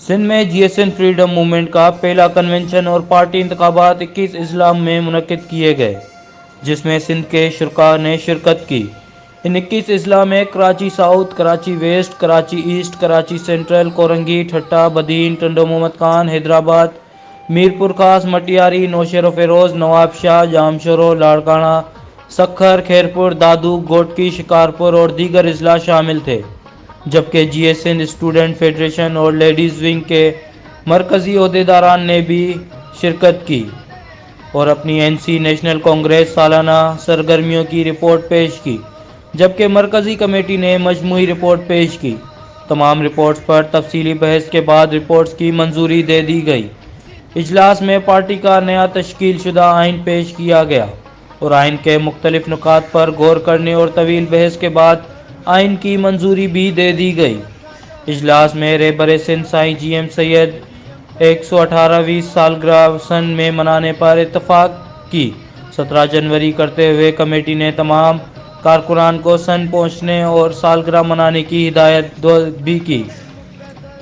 سندھ میں جی S N freedom movement کا پہلا کنونشن اور پارٹی انتخابات 21 اضلاع میں منعقد کیے گئے، جس میں سندھ کے شرکاء نے شرکت کی۔ ان 21 اضلاع میں Karachi south, Karachi west, Karachi east, Karachi central, Korangi, Thatta, Badin, Tando Muhammad Khan, Hyderabad, Mirpur Khas, Matiari, نوشہر و فیروز، نواب شاہ، جامشورو، لاڑکانہ، سکھر، خیرپور، دادو، گوٹکی، شکارپور اور دیگر اضلاع شامل تھے، جبکہ جی ایس این اسٹوڈنٹ فیڈریشن اور لیڈیز ونگ کے مرکزی عہدیداران نے بھی شرکت کی اور اپنی این سی نیشنل کانگریس سالانہ سرگرمیوں کی رپورٹ پیش کی، جبکہ مرکزی کمیٹی نے مجموعی رپورٹ پیش کی۔ تمام رپورٹس پر تفصیلی بحث کے بعد رپورٹس کی منظوری دے دی گئی۔ اجلاس میں پارٹی کا نیا تشکیل شدہ آئین پیش کیا گیا اور آئین کے مختلف نکات پر غور کرنے اور طویل بحث کے بعد آئین کی منظوری بھی دے دی گئی۔ اجلاس میں رہبر سندھ سائیں جی ایم سید 118ویں سالگرہ سن میں منانے پر اتفاق کی 17 جنوری کرتے ہوئے کمیٹی نے تمام کارکنان کو سن پہنچنے اور سالگرہ منانے کی ہدایت بھی کی۔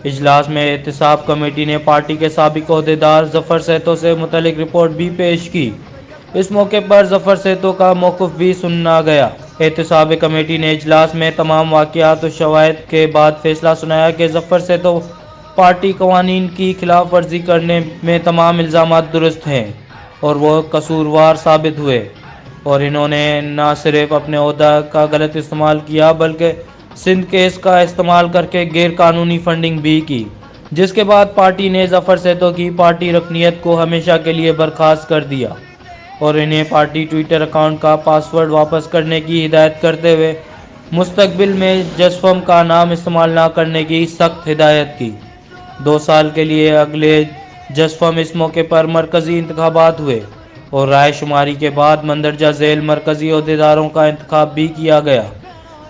اجلاس میں احتساب کمیٹی نے پارٹی کے سابق عہدیدار ظفر سیتو سے متعلق رپورٹ بھی پیش کی۔ اس موقع پر ظفر سیتو کا موقف بھی سنا گیا۔ احتساب کمیٹی نے اجلاس میں تمام واقعات و شواہد کے بعد فیصلہ سنایا کہ ظفر سیتو پارٹی قوانین کی خلاف ورزی کرنے میں تمام الزامات درست ہیں اور وہ قصوروار ثابت ہوئے، اور انہوں نے نہ صرف اپنے عہدہ کا غلط استعمال کیا بلکہ سندھ کیس کا استعمال کر کے غیر قانونی فنڈنگ بھی کی، جس کے بعد پارٹی نے ظفر سیتو کی پارٹی رکنیت کو ہمیشہ کے لیے برخاست کر دیا اور انہیں پارٹی ٹویٹر اکاؤنٹ کا پاس ورڈ واپس کرنے کی ہدایت کرتے ہوئے مستقبل میں جسفم کا نام استعمال نہ کرنے کی سخت ہدایت کی۔ 2 سال کے لیے اگلے جسفم اس موقع پر مرکزی انتخابات ہوئے اور رائے شماری کے بعد مندرجہ ذیل مرکزی عہدیداروں کا انتخاب بھی کیا گیا۔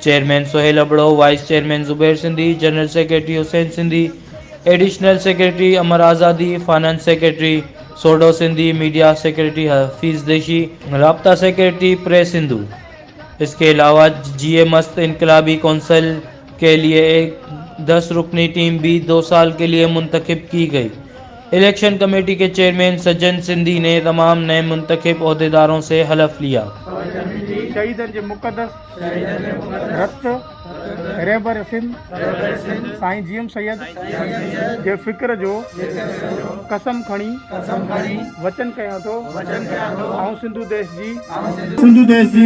Chairman Sohail Abro, vice chairman Zubair Sindhi, general secretary Hussain Sindhi, additional secretary Amar Azadi, finance secretary Sodo Sindhi, media secretary Hafeez Deshi, رابطہ سیکرٹری پریس سندھو۔ اس کے علاوہ جی اے مست انقلابی کونسل کے لیے ایک 10 رکنی ٹیم بھی 2 سال کے لیے منتخب کی گئی۔ الیکشن کمیٹی کے چیئرمین سجن سندھی نے تمام نئے منتخب عہدیداروں سے حلف لیا۔ شہیدن کے مقدس رت رہبر سندھ سائیں جی ایم سید کے فکر جو قسم کھڑی وچن کیا تو سندھو دیش جی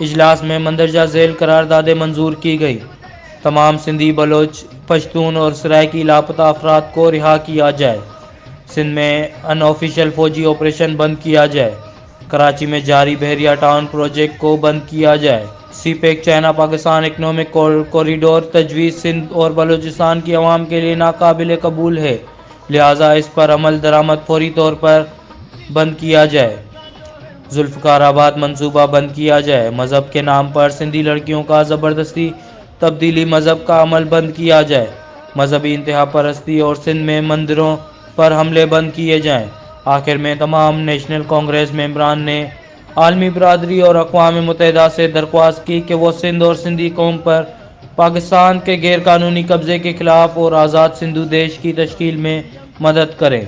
اجلاس میں مندرجہ ذیل قراردادیں منظور کی گئی۔ تمام سندھی، بلوچ، پشتون اور سرائیکی لاپتہ افراد کو رہا کیا جائے۔ سندھ میں ان آفیشل فوجی آپریشن بند کیا جائے۔ کراچی میں جاری بحریہ ٹاؤن پروجیکٹ کو بند کیا جائے۔ CPEC China Pakistan economic corridor تجویز سندھ اور بلوچستان کی عوام کے لیے ناقابل قبول ہے، لہٰذا اس پر عمل درآمد فوری طور پر بند کیا جائے۔ ذوالفقار آباد منصوبہ بند کیا جائے۔ مذہب کے نام پر سندھی لڑکیوں کا زبردستی تبدیلی مذہب کا عمل بند کیا جائے۔ مذہبی انتہا پرستی اور سندھ میں مندروں پر حملے بند کیے جائیں۔ آخر میں تمام نیشنل کانگریس ممبران نے عالمی برادری اور اقوام متحدہ سے درخواست کی کہ وہ سندھ اور سندھی قوم پر پاکستان کے غیر قانونی قبضے کے خلاف اور آزاد سندھو دیش کی تشکیل میں مدد کریں۔